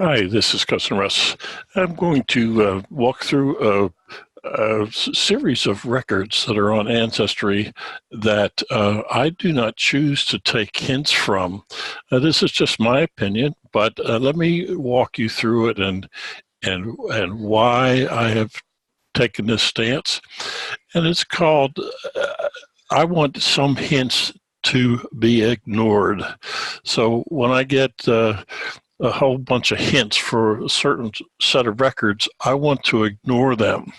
Hi, this is Cousin Russ. I'm going to walk through a series of records that are on Ancestry that I do not choose to take hints from. This is just my opinion, but let me walk you through it and why I have taken this stance. And it's called, I want some hints to be ignored. So when I get a whole bunch of hints for a certain set of records, I want to ignore them.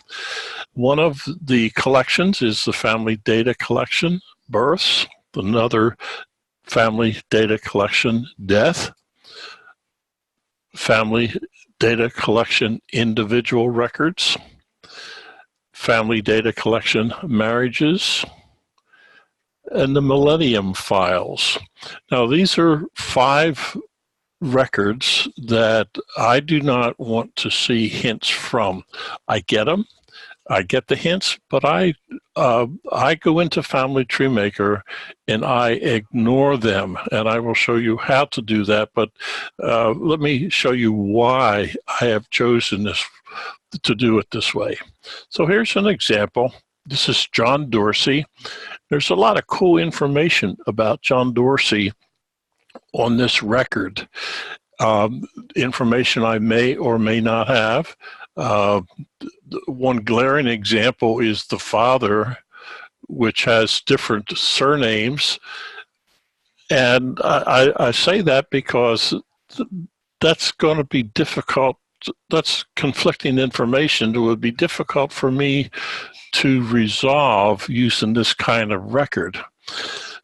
One of the collections is the family data collection, births. Another family data collection, death. Family data collection, individual records. Family data collection, marriages. And the Millennium files. Now, these are 5 records that I do not want to see hints from. I get them, I get the hints, but I go into Family Tree Maker and I ignore them, and I will show you how to do that. But let me show you why I have chosen this to do it this way. So here's an example. This is John Dorsey. There's a lot of cool information about John Dorsey on this record. Information I may or may not have. One glaring example is the father, which has different surnames. And I say that because that's going to be difficult. That's conflicting information that would be difficult for me to resolve using this kind of record.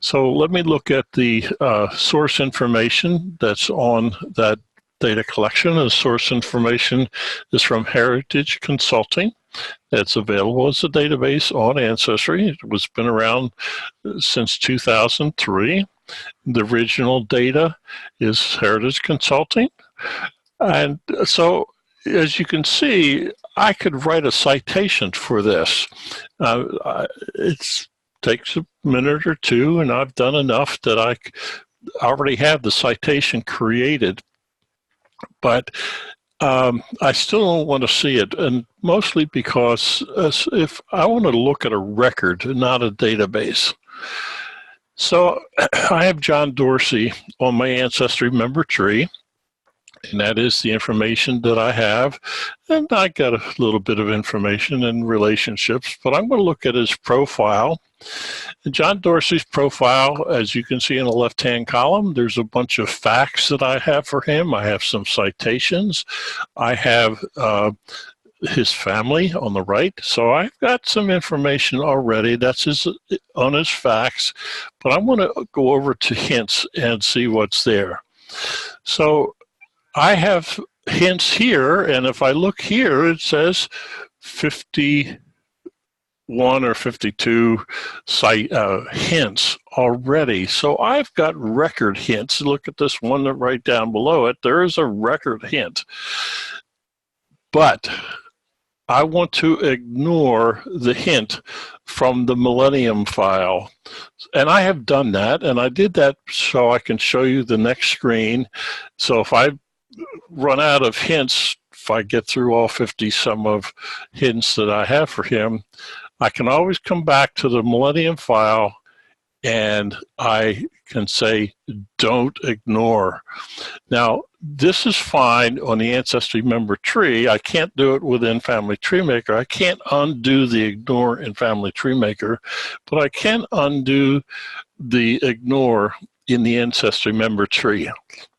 So let me look at the source information that's on that data collection. The source information is from Heritage Consulting. It's available as a database on Ancestry. It was been around since 2003. The original data is Heritage Consulting. And so, as you can see, I could write a citation for this. It takes a minute or two, and I've done enough that I already have the citation created. But I still don't want to see it, and mostly because if I want to look at a record, not a database. So I have John Dorsey on my Ancestry member tree, and that is the information that I have. And I got a little bit of information in relationships, but I'm going to look at his profile. And John Dorsey's profile, as you can see in the left-hand column, there's a bunch of facts that I have for him. I have some citations. I have his family on the right. So I've got some information already. That's on his facts. But I want to go over to hints and see what's there. So I have hints here, and if I look here, it says 51 or 52 hints already. So I've got record hints. Look at this one right down below it. There is a record hint. But I want to ignore the hint from the Millennium file. And I have done that, and I did that so I can show you the next screen. So if I run out of hints, if I get through all 50 some of hints that I have for him, I can always come back to the Millennium file and I can say, don't ignore. Now, this is fine on the Ancestry member tree. I can't do it within Family Tree Maker. I can't undo the ignore in Family Tree Maker, but I can undo the ignore in the Ancestry member tree.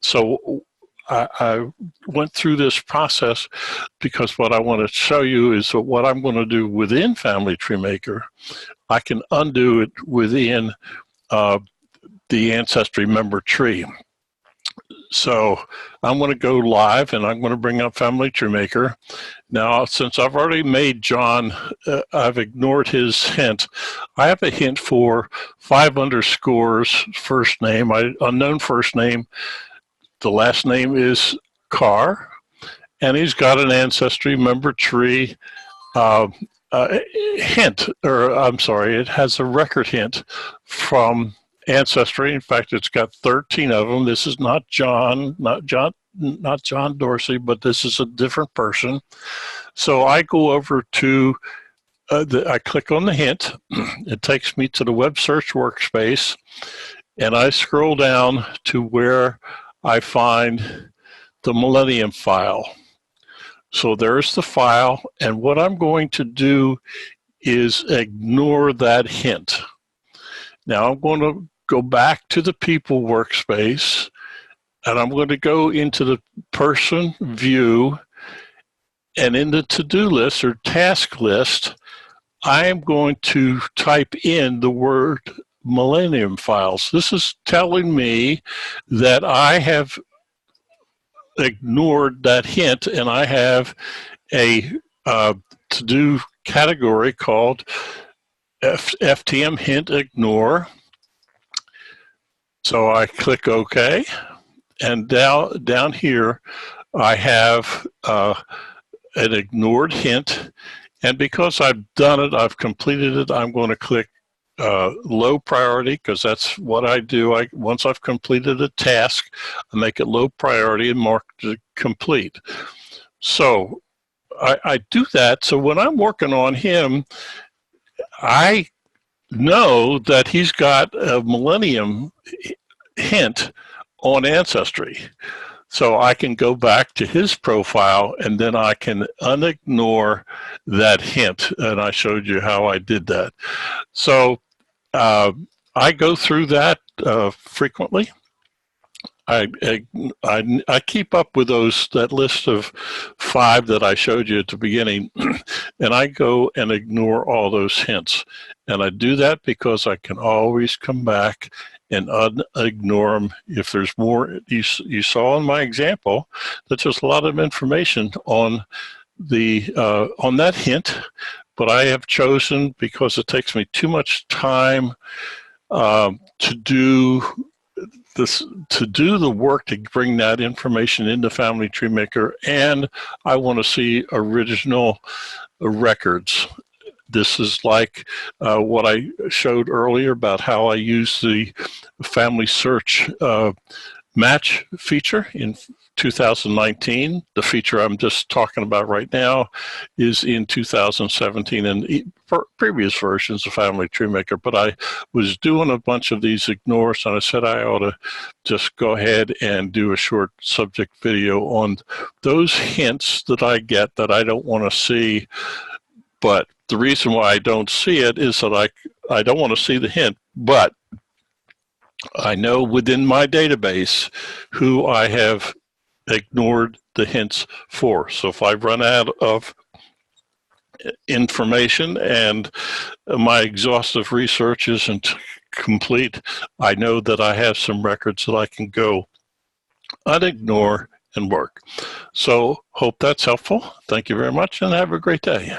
So I went through this process because what I want to show you is what I'm going to do within Family Tree Maker. I can undo it within the Ancestry member tree. So I'm going to go live and I'm going to bring up Family Tree Maker. Now, since I've already made John, I've ignored his hint. I have a hint for 5 underscores first name, unknown first name. The last name is Carr, and he's got an Ancestry member tree hint, or I'm sorry, it has a record hint from Ancestry. In fact, it's got 13 of them. This is not John not John Dorsey, but this is a different person. So I go over to, I click on the hint. It takes me to the web search workspace, and I scroll down to where I find the Millennium file. So there's the file, and what I'm going to do is ignore that hint. Now I'm going to go back to the people workspace, and I'm going to go into the person view, and in the to-do list or task list, I am going to type in the word Millennium files. This is telling me that I have ignored that hint, and I have a to-do category called FTM hint ignore. So I click OK, and down here I have an ignored hint, and because I've done it, I've completed it, I'm going to click low priority, because that's what I do. Once I've completed a task, I make it low priority and mark it complete. So I do that, so when I'm working on him, I know that he's got a Millennium hint on Ancestry. So I can go back to his profile, and then I can unignore that hint, and I showed you how I did that. So I go through that frequently. I keep up with that list of 5 that I showed you at the beginning, and I go and ignore all those hints. And I do that because I can always come back and unignore them if there's more. You saw in my example that there's a lot of information on that hint, but I have chosen, because it takes me too much time to do the work to bring that information into Family Tree Maker, and I want to see original records. This is like what I showed earlier about how I use the Family Search match feature in 2019. The feature I'm just talking about right now is in 2017 and previous versions of Family Tree Maker. But I was doing a bunch of these ignores, and I said I ought to just go ahead and do a short subject video on those hints that I get that I don't want to see. But the reason why I don't see it is that I don't want to see the hint, but I know within my database who I have ignored the hints for. So if I run out of information and my exhaustive research isn't complete, I know that I have some records that I can go unignore and work. So hope that's helpful. Thank you very much, and have a great day.